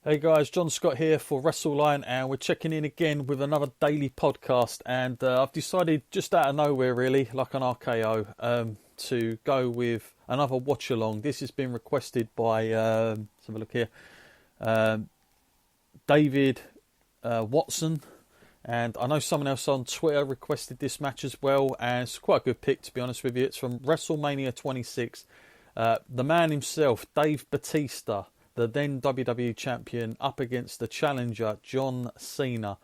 Hey guys, John Scott here for WrestleLine, and we're checking in again with another daily podcast. And I've decided, just out of nowhere, really, like an RKO, to go with another watch along. This has been requested by, let's have a look here, um, David Watson, and I know someone else on Twitter requested this match as well. And it's quite a good pick, to be honest with you. It's from WrestleMania 26. The man himself, Dave Batista, the then WWE champion, up against the challenger John Cena.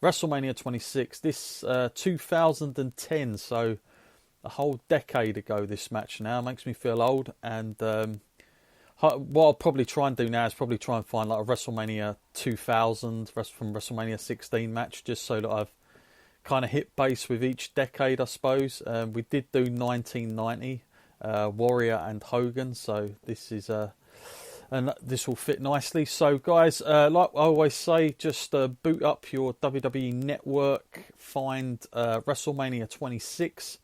WrestleMania 26, this 2010, so a whole decade ago this match now. Makes me feel old. And what I'll probably try and do now is probably try and find like a WrestleMania 2000 from WrestleMania 16 match, just so that I've kind of hit base with each decade, I suppose. We did do 1990, Warrior and Hogan, so this is and this will fit nicely. So guys, like I always say, just boot up your WWE Network, find WrestleMania 26,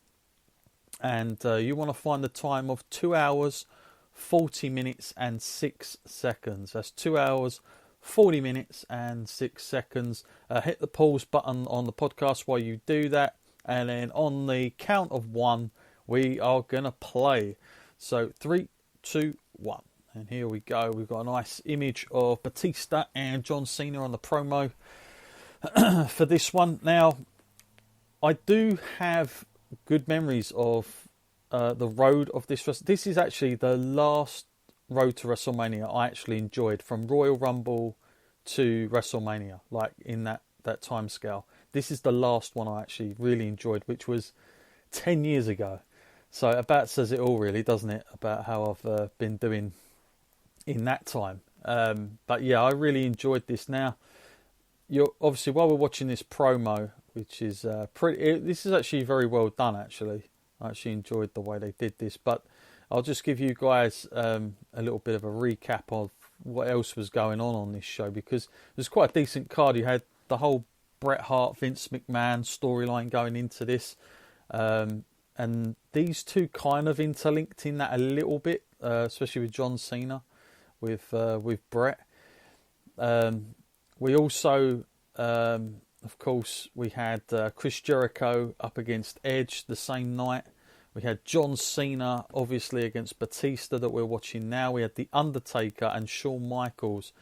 and you want to find the time of 2 hours 40 minutes and 6 seconds. That's 2 hours 40 minutes and 6 seconds. Hit the pause button on the podcast while you do that, and then on the count of one we are gonna play. So 3, 2, 1. And here we go. We've got a nice image of Batista and John Cena on the promo for this one. Now, I do have good memories of the road of this. This is actually the last road to WrestleMania I actually enjoyed, from Royal Rumble to WrestleMania, like in that time scale. This is the last one I actually really enjoyed, which was 10 years ago. So about says it all, really, doesn't it, about how I've been doing in that time. But yeah, I really enjoyed this. Now, you're obviously, while we're watching this promo, which is this is actually very well done. Actually, I actually enjoyed the way they did this. But I'll just give you guys a little bit of a recap of what else was going on this show, because it was quite a decent card. You had the whole Bret Hart, Vince McMahon storyline going into this, and these two kind of interlinked in that a little bit, especially with John Cena with Bret. We also, of course, we had Chris Jericho up against Edge the same night. We had John Cena, obviously, against Batista that we're watching now. We had The Undertaker and Shawn Michaels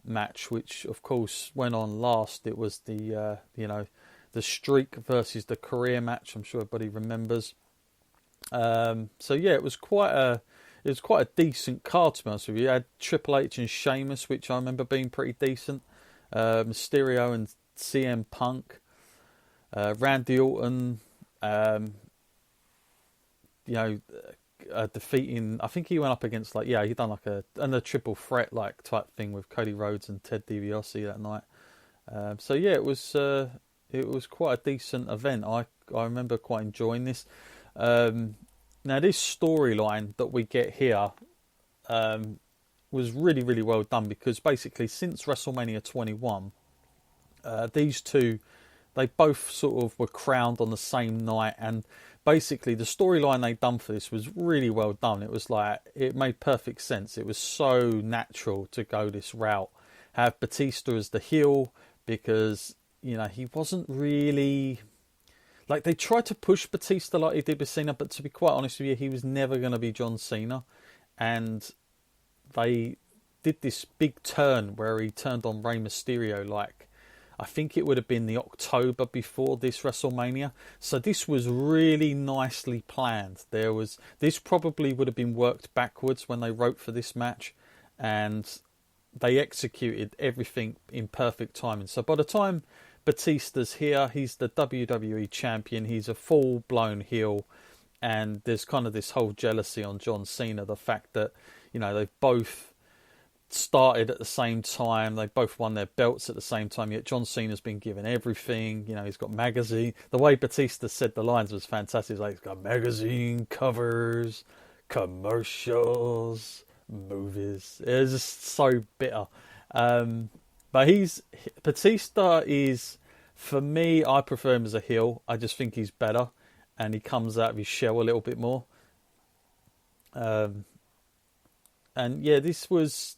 match, which, of course, went on last. It was the the streak versus the career match. I'm sure everybody remembers. So yeah, it was quite a decent card, to be honest with you. You had Triple H and Sheamus, which I remember being pretty decent. Mysterio and CM Punk. Randy Orton, defeating. I think he went up against he done like a triple threat like type thing with Cody Rhodes and Ted DiBiase that night. So yeah, it was quite a decent event. I remember quite enjoying this. Now, this storyline that we get here was really, really well done, because basically since WrestleMania 21, these two, they both sort of were crowned on the same night, and basically the storyline they done for this was really well done. It was like, it made perfect sense. It was so natural to go this route. Have Batista as the heel, because, he wasn't really... Like, they tried to push Batista like he did with Cena, but to be quite honest with you, he was never going to be John Cena. And they did this big turn where he turned on Rey Mysterio, like, I think it would have been the October before this WrestleMania. So this was really nicely planned. This probably would have been worked backwards when they wrote for this match, and they executed everything in perfect timing. So by the time Batista's here, he's the WWE champion, he's a full-blown heel, and there's kind of this whole jealousy on John Cena, the fact that, they've both started at the same time, they both won their belts at the same time, yet John Cena's been given everything. He's got magazine. The way Batista said the lines was fantastic. He's got magazine covers, commercials, movies. It was just so bitter. But Batista is, for me, I prefer him as a heel. I just think he's better, and he comes out of his shell a little bit more. And yeah, this was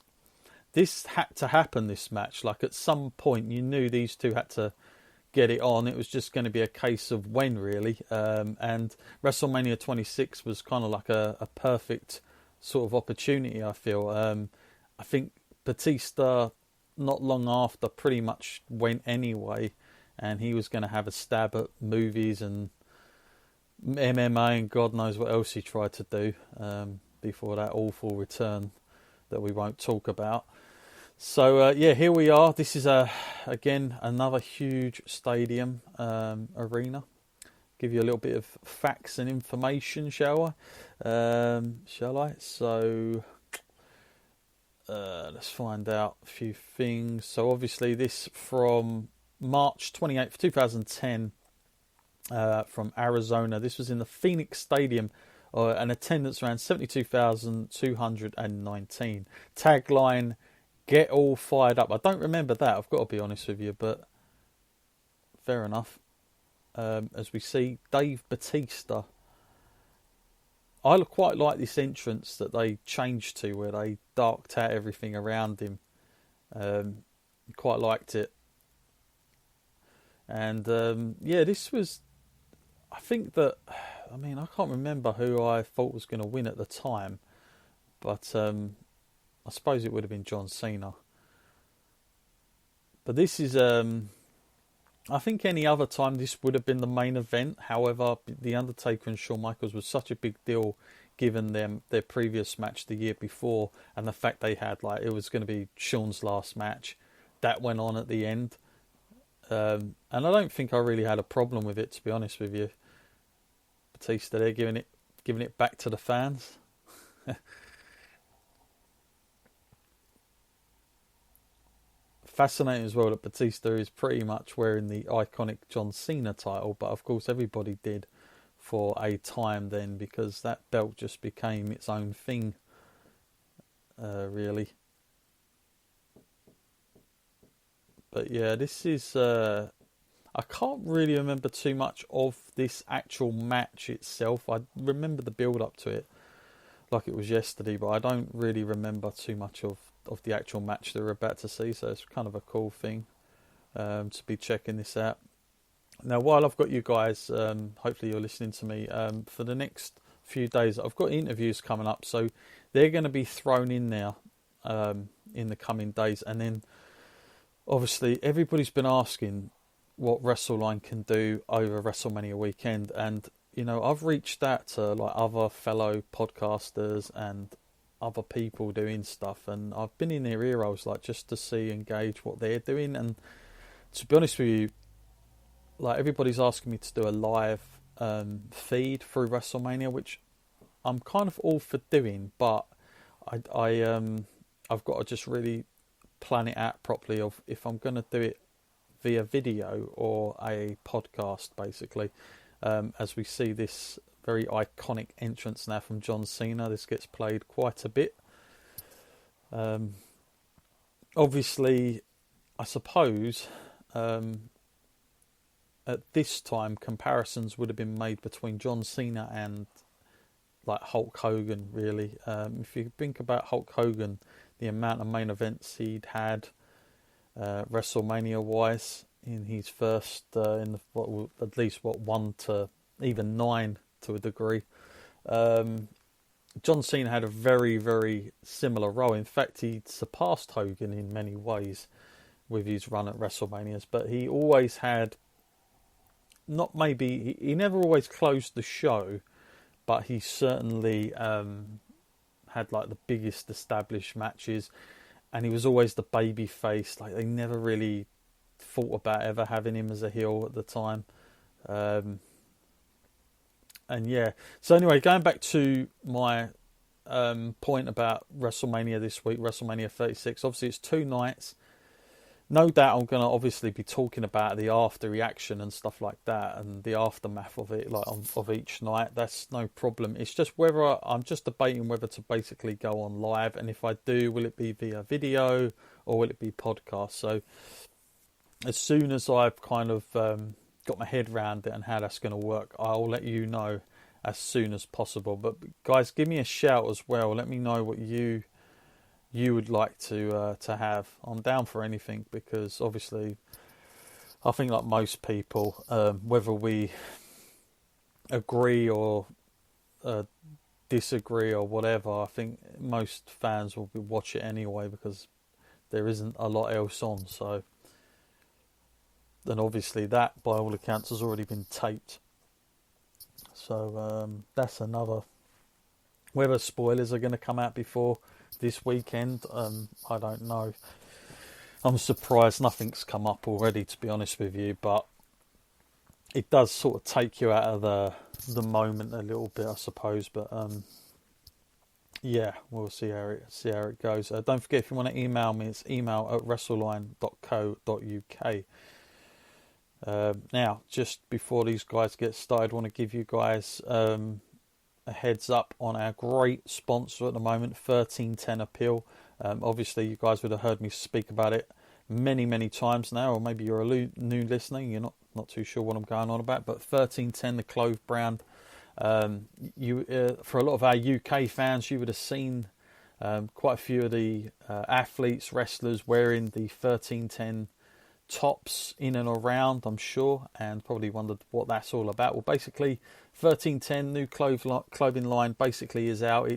this had to happen, this match. Like, at some point, you knew these two had to get it on. It was just going to be a case of when, really. And WrestleMania 26 was kind of like a perfect sort of opportunity, I feel. I think Batista, not long after, pretty much went anyway, and he was going to have a stab at movies and MMA and God knows what else he tried to do before that awful return that we won't talk about. So here we are. This is again another huge stadium arena. Give you a little bit of facts and information, shall I? So let's find out a few things. So obviously this from March 28th, 2010, from Arizona. This was in the Phoenix Stadium. An attendance around 72,219. Tagline: "Get all fired up." I don't remember that, I've got to be honest with you, but fair enough. As we see Dave Batista. I quite like this entrance that they changed to, where they darked out everything around him. Quite liked it. And this was, I think that, I can't remember who I thought was going to win at the time, but I suppose it would have been John Cena. But this is, I think any other time this would have been the main event. However, The Undertaker and Shawn Michaels was such a big deal given them their previous match the year before, and the fact they had, it was going to be Shawn's last match. That went on at the end. And I don't think I really had a problem with it, to be honest with you. Batista there giving it back to the fans. Fascinating as well that Batista is pretty much wearing the iconic John Cena title, but of course everybody did for a time then, because that belt just became its own thing, really. But yeah, this is, I can't really remember too much of this actual match itself. I remember the build up to it like it was yesterday, but I don't really remember too much of the actual match that we're about to see, so it's kind of a cool thing to be checking this out. Now, while I've got you guys, hopefully you're listening to me, for the next few days, I've got interviews coming up, so they're going to be thrown in there in the coming days. And then, obviously, everybody's been asking what WrestleLine can do over WrestleMania weekend, and I've reached out to other fellow podcasters and other people doing stuff, and I've been in their ear holes just to see and gauge what they're doing. And to be honest with you, everybody's asking me to do a live feed through WrestleMania, which I'm kind of all for doing, but I've got to just really plan it out properly of if I'm going to do it via video or a podcast, basically. As we see this very iconic entrance now from John Cena. This gets played quite a bit. Obviously, I suppose at this time comparisons would have been made between John Cena and Hulk Hogan, really. If you think about Hulk Hogan, the amount of main events he'd had WrestleMania wise in his first at least 1 to even 9 to a degree. John Cena had a very, very similar role. In fact, he surpassed Hogan in many ways with his run at WrestleManias, but he always had, he never always closed the show, but he certainly had the biggest established matches, and he was always the baby face. They never really thought about ever having him as a heel at the time. And yeah, so anyway, going back to my point about WrestleMania this week, WrestleMania 36. Obviously, it's 2 nights. No doubt I'm going to obviously be talking about the after reaction and stuff like that, and the aftermath of it, of each night. That's no problem. It's just whether I'm just debating whether to basically go on live, and if I do, will it be via video or will it be podcast? So as soon as I've kind of got my head around it and how that's going to work, I'll let you know as soon as possible. But guys, give me a shout as well. Let me know what you you would like to have. I'm down for anything, because obviously I think, like most people, whether we agree or disagree or whatever, I think most fans will watch it anyway, because there isn't a lot else on. So, then obviously that, by all accounts, has already been taped. So that's another. Whether spoilers are going to come out before this weekend, I don't know. I'm surprised nothing's come up already, to be honest with you, but it does sort of take you out of the moment a little bit, I suppose. But yeah, we'll see how it goes. Don't forget, if you want to email me, it's email@wrestleline.co.uk. Now, just before these guys get started, I want to give you guys a heads up on our great sponsor at the moment, 1310 Appeal. Obviously, you guys would have heard me speak about it many times now, or maybe you're a new listener, you're not too sure what I'm going on about. But 1310, the clove brand, for a lot of our UK fans, you would have seen quite a few of the athletes, wrestlers wearing the 1310 tops in and around, I'm sure, and probably wondered what that's all about. Well, basically, 1310 new clothing line basically is out.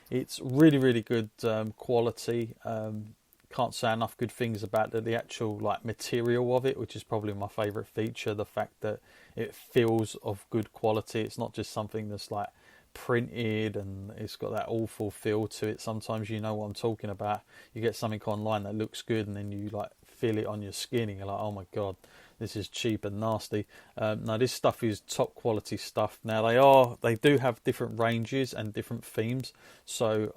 It's really good quality. Can't say enough good things about the actual like material of it, which is probably my favourite feature. The fact that it feels of good quality. It's not just something that's like printed and it's got that awful feel to it. Sometimes, you know what I'm talking about. You get something online that looks good and then you like feel it on your skin and you're like, oh my god, this is cheap and nasty. No, this stuff is top quality stuff. Now they do have different ranges and different themes, so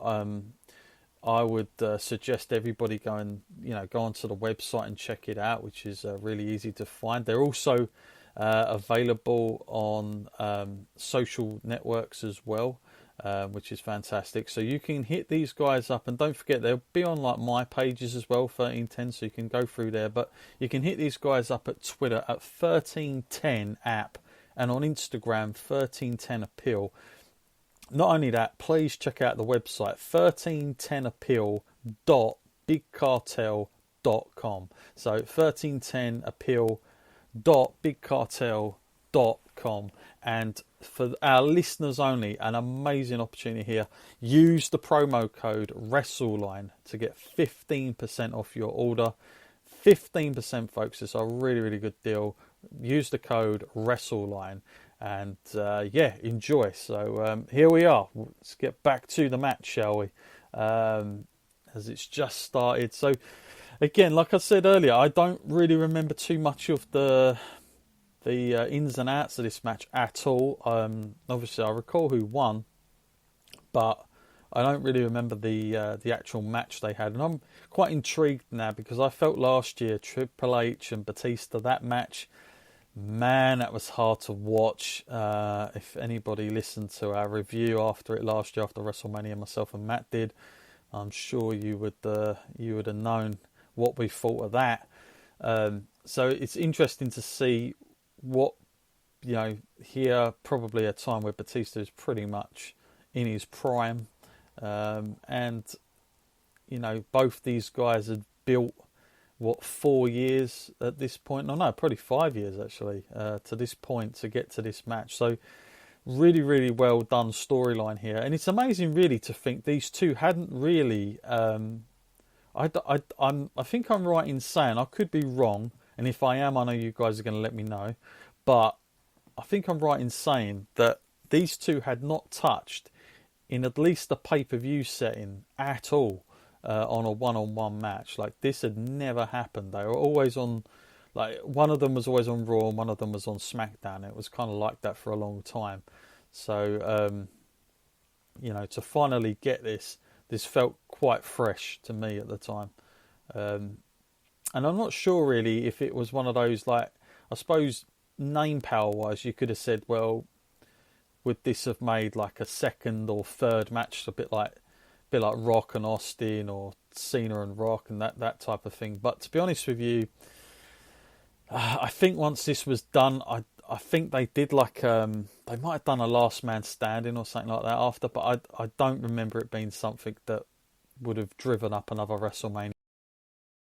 I would suggest everybody go onto the website and check it out, which is really easy to find. They're also available on social networks as well, which is fantastic. So you can hit these guys up, and don't forget they'll be on like my pages as well, 1310, so you can go through there. But you can hit these guys up at Twitter at 1310 app, and on Instagram 1310 appeal. Not only that, please check out the website 1310appeal.bigcartel.com. So 1310appeal.bigcartel.com. And for our listeners only, an amazing opportunity here. Use the promo code WrestleLine to get 15% off your order. 15%, folks. It's a really good deal. Use the code WrestleLine. And enjoy. So here we are. Let's get back to the match, shall we? As it's just started. So again, like I said earlier, I don't really remember too much of the ins and outs of this match at all. Obviously, I recall who won, but I don't really remember the actual match they had. And I'm quite intrigued now, because I felt last year Triple H and Batista, that match, man, that was hard to watch. If anybody listened to our review after it last year, after WrestleMania, myself and Matt did, I'm sure you would have known what we thought of that. So it's interesting to see what, here probably a time where Batista is pretty much in his prime, and both these guys had built 4 years at this point? No, probably 5 years actually, to this point, to get to this match. So really well done storyline here. And it's amazing really to think these two hadn't really, I think I'm right in saying, I could be wrong, and if I am, I know you guys are going to let me know, but I think I'm right in saying that these two had not touched in at least the pay-per-view setting at all. On a one-on-one match. Like, this had never happened. They were always on, like, one of them was always on Raw and one of them was on SmackDown. It was kind of like that for a long time. So, to finally get this felt quite fresh to me at the time. And I'm not sure really if it was one of those, like, I suppose name power-wise, you could have said, well, would this have made like a second or third match, a bit like Rock and Austin, or Cena and Rock, and that type of thing. But to be honest with you, I think once this was done, I think they did like they might have done a last man standing or something like that after, but I don't remember it being something that would have driven up another WrestleMania.